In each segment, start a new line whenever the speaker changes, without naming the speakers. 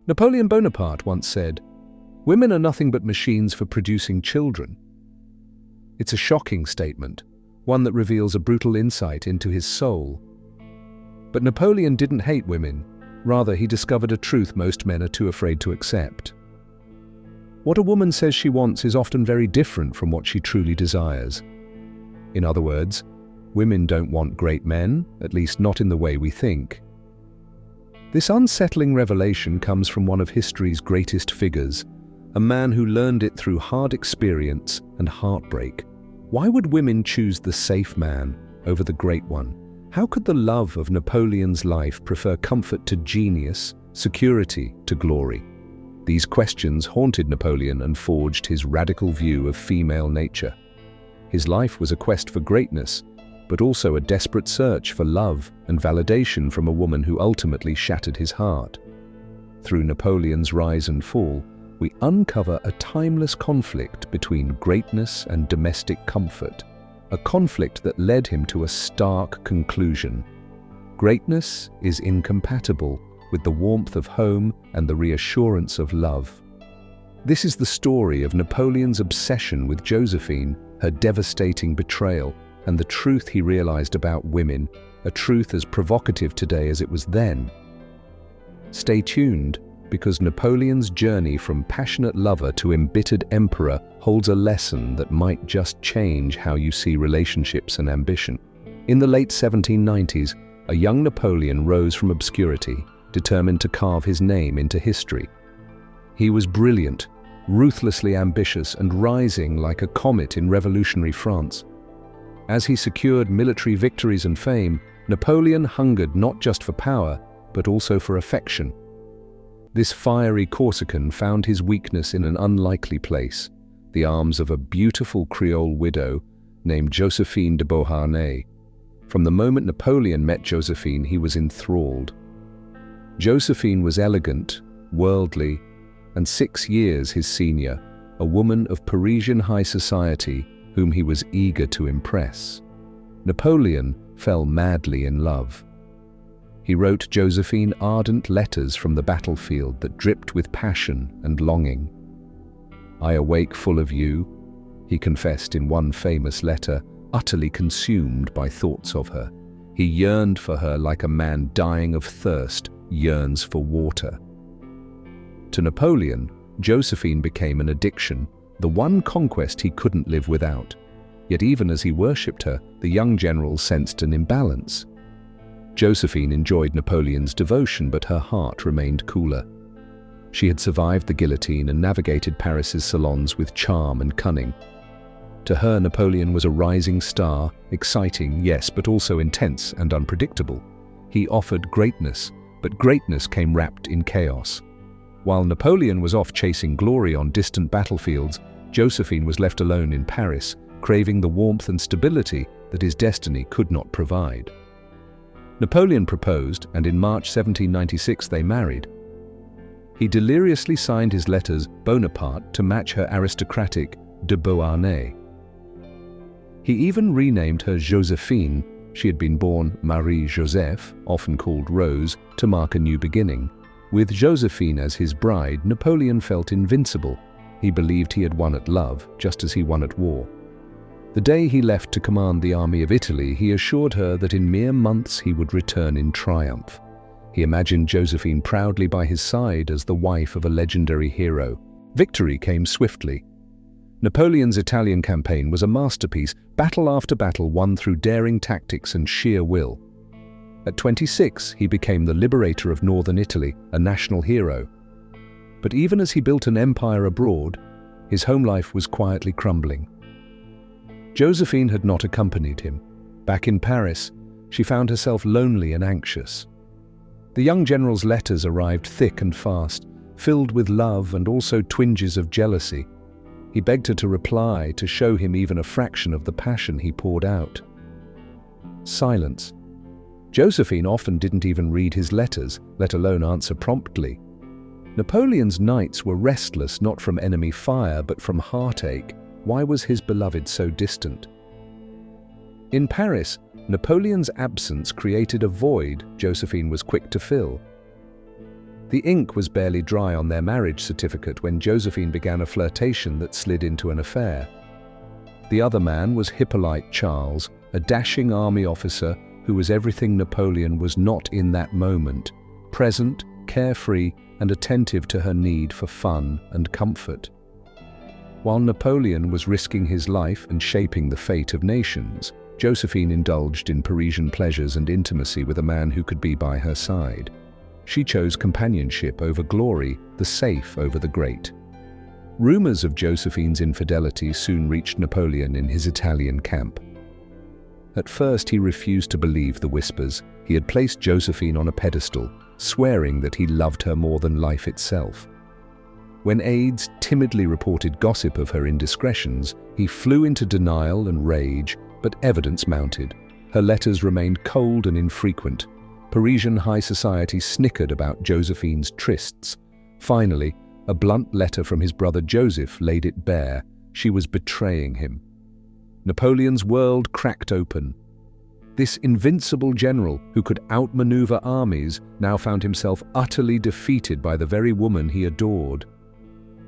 Napoleon Bonaparte once said, "Women are nothing but machines for producing children." It's a shocking statement, one that reveals a brutal insight into his soul. But Napoleon didn't hate women. Rather, he discovered a truth most men are too afraid to accept. What a woman says she wants is often very different from what she truly desires. In other words, women don't want great men, at least not in the way we think. This unsettling revelation comes from one of history's greatest figures, a man who learned it through hard experience and heartbreak. Why would women choose the safe man over the great one? How could the love of Napoleon's life prefer comfort to genius, security to glory? These questions haunted Napoleon and forged his radical view of female nature. His life was a quest for greatness, but also a desperate search for love and validation from a woman who ultimately shattered his heart. Through Napoleon's rise and fall, we uncover a timeless conflict between greatness and domestic comfort, a conflict that led him to a stark conclusion. Greatness is incompatible with the warmth of home and the reassurance of love. This is the story of Napoleon's obsession with Josephine, her devastating betrayal, and the truth he realized about women, a truth as provocative today as it was then. Stay tuned, because Napoleon's journey from passionate lover to embittered emperor holds a lesson that might just change how you see relationships and ambition. In the late 1790s, a young Napoleon rose from obscurity, determined to carve his name into history. He was brilliant, ruthlessly ambitious, and rising like a comet in revolutionary France. As he secured military victories and fame, Napoleon hungered not just for power, but also for affection. This fiery Corsican found his weakness in an unlikely place, the arms of a beautiful Creole widow named Josephine de Beauharnais. From the moment Napoleon met Josephine, he was enthralled. Josephine was elegant, worldly, and 6 years his senior, a woman of Parisian high society whom he was eager to impress. Napoleon fell madly in love. He wrote Josephine ardent letters from the battlefield that dripped with passion and longing. "I awake full of you," he confessed in one famous letter, utterly consumed by thoughts of her. He yearned for her like a man dying of thirst yearns for water. To Napoleon, Josephine became an addiction, the one conquest he couldn't live without. Yet even as he worshipped her, the young general sensed an imbalance. Josephine enjoyed Napoleon's devotion, but her heart remained cooler. She had survived the guillotine and navigated Paris's salons with charm and cunning. To her, Napoleon was a rising star, exciting, yes, but also intense and unpredictable. He offered greatness, but greatness came wrapped in chaos. While Napoleon was off chasing glory on distant battlefields, Josephine was left alone in Paris, craving the warmth and stability that his destiny could not provide. Napoleon proposed, and in March 1796 they married. He deliriously signed his letters Bonaparte to match her aristocratic de Beauharnais. He even renamed her Josephine. She had been born Marie-Joseph, often called Rose, to mark a new beginning. With Josephine as his bride, Napoleon felt invincible. He believed he had won at love, just as he won at war. The day he left to command the army of Italy, he assured her that in mere months he would return in triumph. He imagined Josephine proudly by his side as the wife of a legendary hero. Victory came swiftly. Napoleon's Italian campaign was a masterpiece, battle after battle won through daring tactics and sheer will. At 26, he became the liberator of northern Italy, a national hero. But even as he built an empire abroad, his home life was quietly crumbling. Josephine had not accompanied him. Back in Paris, she found herself lonely and anxious. The young general's letters arrived thick and fast, filled with love and also twinges of jealousy. He begged her to reply, to show him even a fraction of the passion he poured out. Silence. Josephine often didn't even read his letters, let alone answer promptly. Napoleon's nights were restless, not from enemy fire, but from heartache. Why was his beloved so distant? In Paris, Napoleon's absence created a void Josephine was quick to fill. The ink was barely dry on their marriage certificate when Josephine began a flirtation that slid into an affair. The other man was Hippolyte Charles, a dashing army officer who was everything Napoleon was not in that moment: present, carefree, and attentive to her need for fun and comfort. While Napoleon was risking his life and shaping the fate of nations, Josephine indulged in Parisian pleasures and intimacy with a man who could be by her side. She chose companionship over glory, the safe over the great. Rumors of Josephine's infidelity soon reached Napoleon in his Italian camp. At first, he refused to believe the whispers. He had placed Josephine on a pedestal, swearing that he loved her more than life itself. When aides timidly reported gossip of her indiscretions, he flew into denial and rage, but evidence mounted. Her letters remained cold and infrequent. Parisian high society snickered about Josephine's trysts. Finally, a blunt letter from his brother Joseph laid it bare. She was betraying him. Napoleon's world cracked open. This invincible general, who could outmaneuver armies, now found himself utterly defeated by the very woman he adored.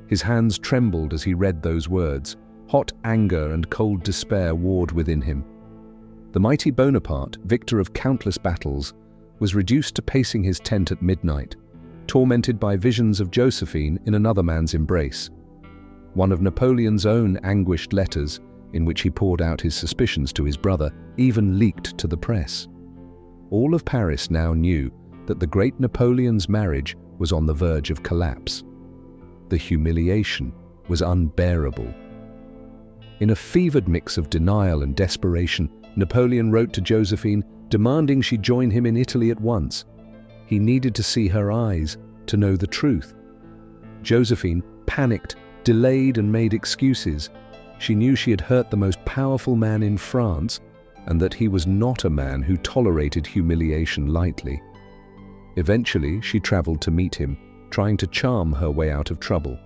His hands trembled as he read those words. Hot anger and cold despair warred within him. The mighty Bonaparte, victor of countless battles, was reduced to pacing his tent at midnight, tormented by visions of Josephine in another man's embrace. One of Napoleon's own anguished letters, in which he poured out his suspicions to his brother, even leaked to the press. All of Paris now knew that the great Napoleon's marriage was on the verge of collapse. The humiliation was unbearable. In a fevered mix of denial and desperation, Napoleon wrote to Josephine, demanding she join him in Italy at once. He needed to see her eyes, to know the truth. Josephine panicked, delayed, and made excuses. She knew she had hurt the most powerful man in France, and that he was not a man who tolerated humiliation lightly. Eventually, she traveled to meet him, trying to charm her way out of trouble.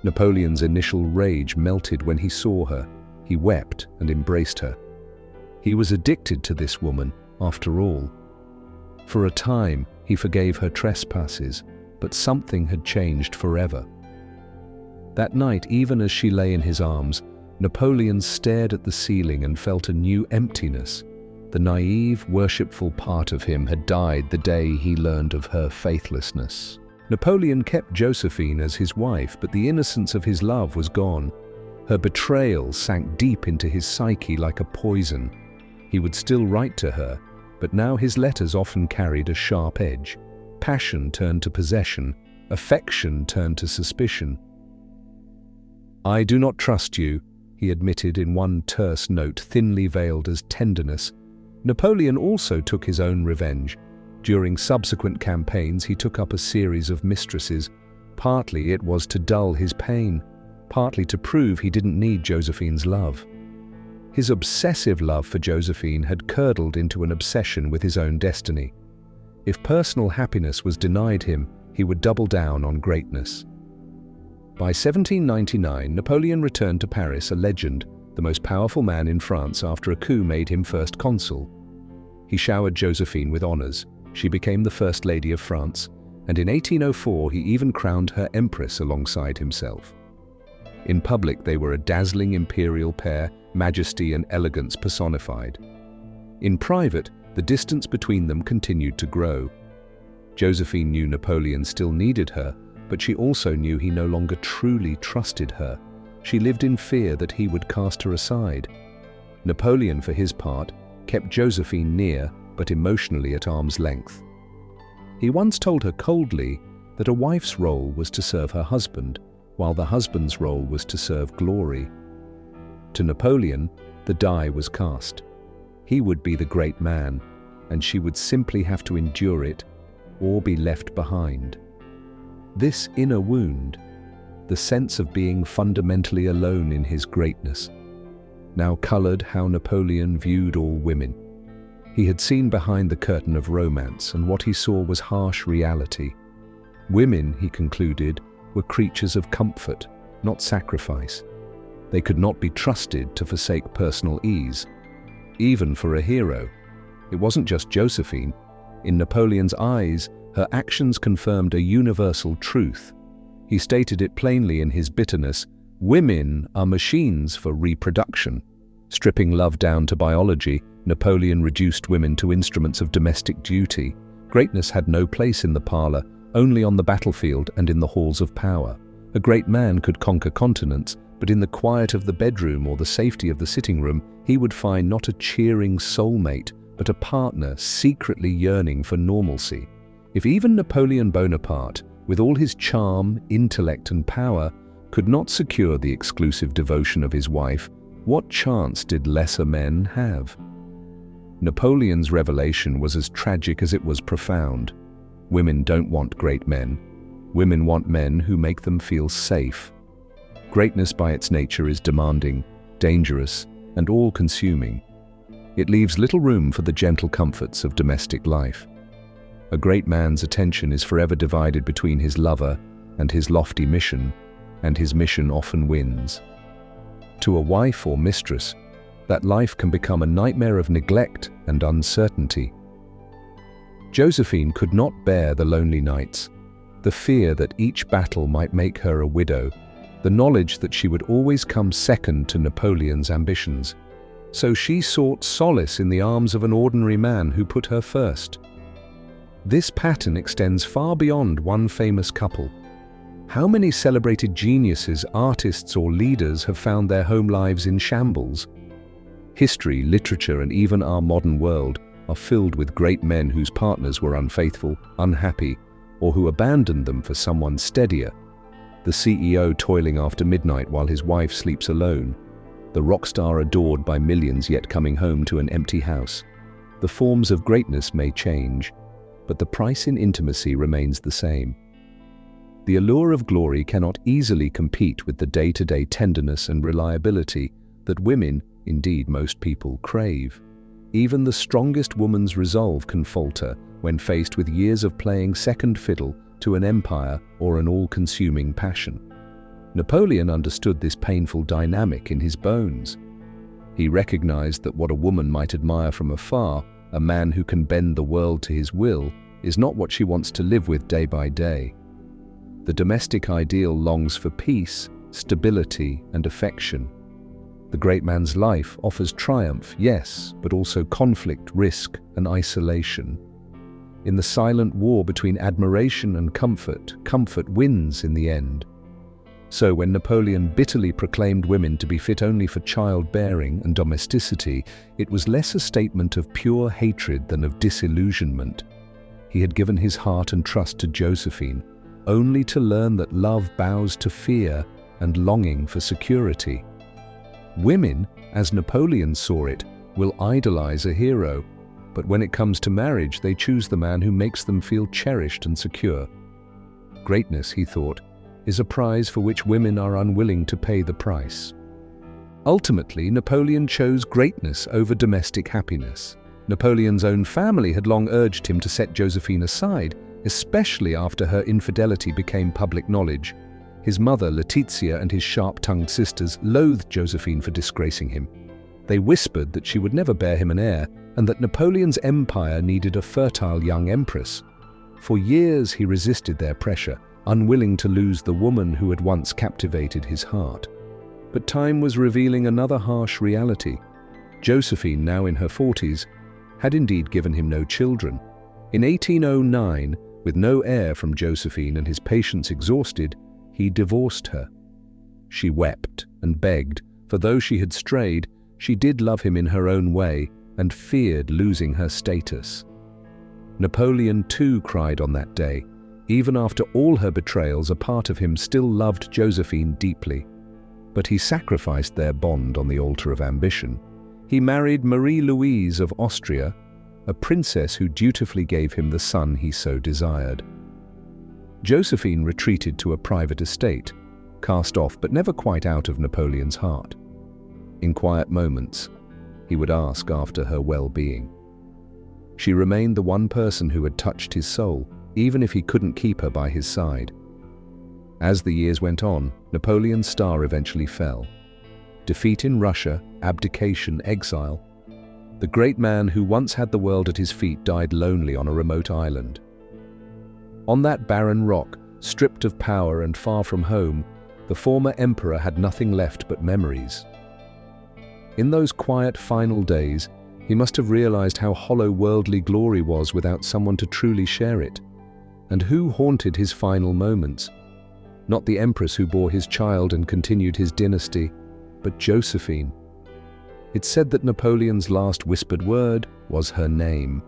Napoleon's initial rage melted when he saw her. He wept and embraced her. He was addicted to this woman, after all. For a time, he forgave her trespasses, but something had changed forever. That night, even as she lay in his arms, Napoleon stared at the ceiling and felt a new emptiness. The naive, worshipful part of him had died the day he learned of her faithlessness. Napoleon kept Josephine as his wife, but the innocence of his love was gone. Her betrayal sank deep into his psyche like a poison. He would still write to her, but now his letters often carried a sharp edge. Passion turned to possession, affection turned to suspicion. "I do not trust you," he admitted in one terse note thinly veiled as tenderness. Napoleon also took his own revenge. During subsequent campaigns, he took up a series of mistresses. Partly it was to dull his pain, partly to prove he didn't need Josephine's love. His obsessive love for Josephine had curdled into an obsession with his own destiny. If personal happiness was denied him, he would double down on greatness. By 1799, Napoleon returned to Paris a legend, the most powerful man in France after a coup made him first consul. He showered Josephine with honors. She became the First Lady of France, and in 1804 he even crowned her empress alongside himself. In public, they were a dazzling imperial pair, majesty and elegance personified. In private, the distance between them continued to grow. Josephine knew Napoleon still needed her, but she also knew he no longer truly trusted her. She lived in fear that he would cast her aside. Napoleon, for his part, kept Josephine near, but emotionally at arm's length. He once told her coldly that a wife's role was to serve her husband, while the husband's role was to serve glory. To Napoleon, the die was cast. He would be the great man, and she would simply have to endure it or be left behind. This inner wound, the sense of being fundamentally alone in his greatness, now colored how Napoleon viewed all women. He had seen behind the curtain of romance, and what he saw was harsh reality. Women, he concluded, were creatures of comfort, not sacrifice. They could not be trusted to forsake personal ease. Even for a hero, it wasn't just Josephine. In Napoleon's eyes, Her actions confirmed a universal truth. He stated it plainly in his bitterness: women are machines for reproduction. Stripping love down to biology, Napoleon reduced women to instruments of domestic duty. Greatness had no place in the parlor, only on the battlefield and in the halls of power. A great man could conquer continents, but in the quiet of the bedroom or the safety of the sitting room, he would find not a cheering soulmate, but a partner secretly yearning for normalcy. If even Napoleon Bonaparte, with all his charm, intellect and power, could not secure the exclusive devotion of his wife, what chance did lesser men have? Napoleon's revelation was as tragic as it was profound. Women don't want great men. Women want men who make them feel safe. Greatness by its nature is demanding, dangerous, and all-consuming. It leaves little room for the gentle comforts of domestic life. A great man's attention is forever divided between his lover and his lofty mission, and his mission often wins. To a wife or mistress, that life can become a nightmare of neglect and uncertainty. Josephine could not bear the lonely nights, the fear that each battle might make her a widow, the knowledge that she would always come second to Napoleon's ambitions. So she sought solace in the arms of an ordinary man who put her first. This pattern extends far beyond one famous couple. How many celebrated geniuses, artists or leaders have found their home lives in shambles? History, literature and even our modern world are filled with great men whose partners were unfaithful, unhappy, or who abandoned them for someone steadier. The CEO toiling after midnight while his wife sleeps alone. The rock star adored by millions yet coming home to an empty house. The forms of greatness may change, but the price in intimacy remains the same. The allure of glory cannot easily compete with the day-to-day tenderness and reliability that women, indeed most people, crave. Even the strongest woman's resolve can falter when faced with years of playing second fiddle to an empire or an all-consuming passion. Napoleon understood this painful dynamic in his bones. He recognized that what a woman might admire from afar, a man who can bend the world to his will, is not what she wants to live with day by day. The domestic ideal longs for peace, stability, and affection. The great man's life offers triumph, yes, but also conflict, risk, and isolation. In the silent war between admiration and comfort, comfort wins in the end. So when Napoleon bitterly proclaimed women to be fit only for childbearing and domesticity, it was less a statement of pure hatred than of disillusionment. He had given his heart and trust to Josephine, only to learn that love bows to fear and longing for security. Women, as Napoleon saw it, will idolize a hero, but when it comes to marriage, they choose the man who makes them feel cherished and secure. Greatness, he thought, is a prize for which women are unwilling to pay the price. Ultimately, Napoleon chose greatness over domestic happiness. Napoleon's own family had long urged him to set Josephine aside, especially after her infidelity became public knowledge. His mother, Letizia, and his sharp-tongued sisters loathed Josephine for disgracing him. They whispered that she would never bear him an heir, and that Napoleon's empire needed a fertile young empress. For years he resisted their pressure, unwilling to lose the woman who had once captivated his heart. But time was revealing another harsh reality. Josephine, now in her 40s, had indeed given him no children. In 1809, with no heir from Josephine and his patience exhausted, he divorced her. She wept and begged, for though she had strayed, she did love him in her own way and feared losing her status. Napoleon too cried on that day. Even after all her betrayals, a part of him still loved Josephine deeply. But he sacrificed their bond on the altar of ambition. He married Marie-Louise of Austria, a princess who dutifully gave him the son he so desired. Josephine retreated to a private estate, cast off but never quite out of Napoleon's heart. In quiet moments, he would ask after her well-being. She remained the one person who had touched his soul, even if he couldn't keep her by his side. As the years went on, Napoleon's star eventually fell. Defeat in Russia, abdication, exile. The great man who once had the world at his feet died lonely on a remote island. On that barren rock, stripped of power and far from home, the former emperor had nothing left but memories. In those quiet final days, he must have realized how hollow worldly glory was without someone to truly share it. And who haunted his final moments? Not the empress who bore his child and continued his dynasty, but Josephine. It's said that Napoleon's last whispered word was her name.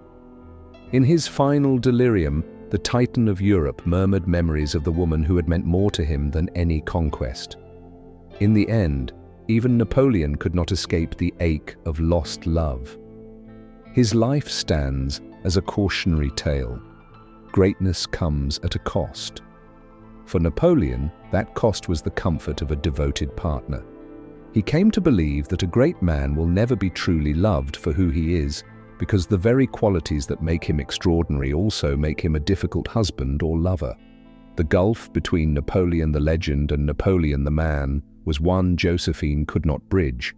In his final delirium, the Titan of Europe murmured memories of the woman who had meant more to him than any conquest. In the end, even Napoleon could not escape the ache of lost love. His life stands as a cautionary tale. Greatness comes at a cost. For Napoleon, that cost was the comfort of a devoted partner. He came to believe that a great man will never be truly loved for who he is, because the very qualities that make him extraordinary also make him a difficult husband or lover. The gulf between Napoleon the legend and Napoleon the man was one Josephine could not bridge,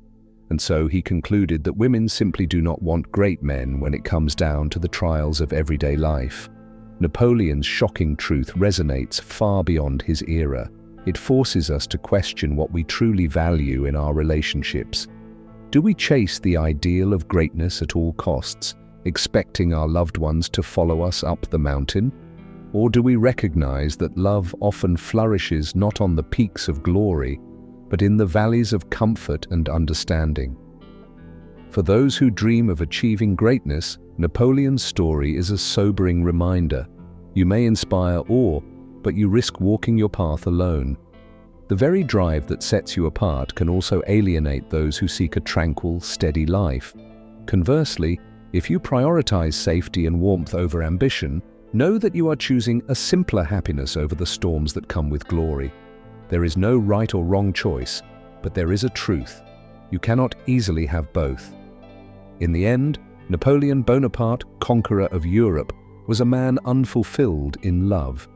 and so he concluded that women simply do not want great men when it comes down to the trials of everyday life. Napoleon's shocking truth resonates far beyond his era. It forces us to question what we truly value in our relationships. Do we chase the ideal of greatness at all costs, expecting our loved ones to follow us up the mountain? Or do we recognize that love often flourishes not on the peaks of glory, but in the valleys of comfort and understanding? For those who dream of achieving greatness, Napoleon's story is a sobering reminder. You may inspire awe, but you risk walking your path alone. The very drive that sets you apart can also alienate those who seek a tranquil, steady life. Conversely, if you prioritize safety and warmth over ambition, know that you are choosing a simpler happiness over the storms that come with glory. There is no right or wrong choice, but there is a truth. You cannot easily have both. In the end, Napoleon Bonaparte, conqueror of Europe, was a man unfulfilled in love.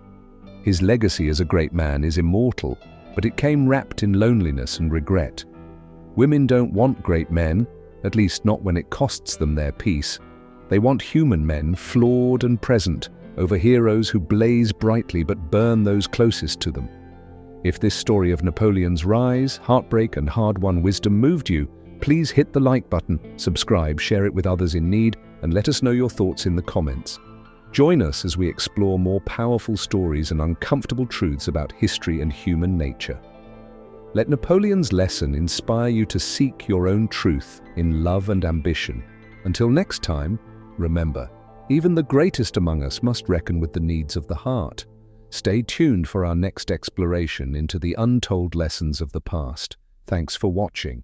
His legacy as a great man is immortal, but it came wrapped in loneliness and regret. Women don't want great men, at least not when it costs them their peace. They want human men, flawed and present, over heroes who blaze brightly but burn those closest to them. If this story of Napoleon's rise, heartbreak, and hard-won wisdom moved you, please hit the like button, subscribe, share it with others in need, and let us know your thoughts in the comments. Join us as we explore more powerful stories and uncomfortable truths about history and human nature. Let Napoleon's lesson inspire you to seek your own truth in love and ambition. Until next time, remember, even the greatest among us must reckon with the needs of the heart. Stay tuned for our next exploration into the untold lessons of the past. Thanks for watching.